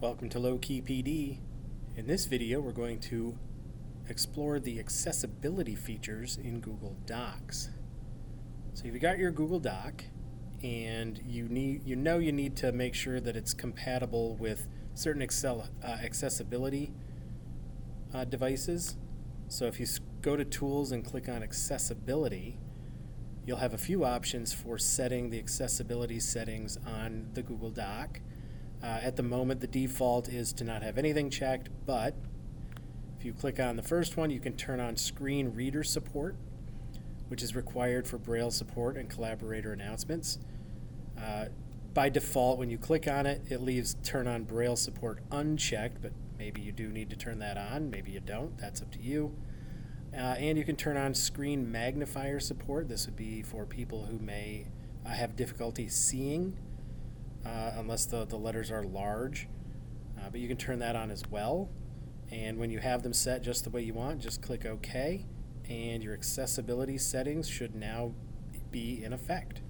Welcome to Low Key PD. In this video, we're going to explore the accessibility features in Google Docs. So you've got your Google Doc, and you need to make sure that it's compatible with certain accessibility devices. So if you go to Tools and click on Accessibility, you'll have a few options for setting the accessibility settings on the Google Doc. At the moment, the default is to not have anything checked, but if you click on the first one, you can turn on screen reader support, which is required for Braille support and collaborator announcements. By default, when you click on it, it leaves turn on Braille support unchecked, but maybe you do need to turn that on, maybe you don't, that's up to you. And you can turn on screen magnifier support. This would be for people who may have difficulty seeing unless the letters are large. But you can turn that on as well. And when you have them set just the way you want, just click OK, and your accessibility settings should now be in effect.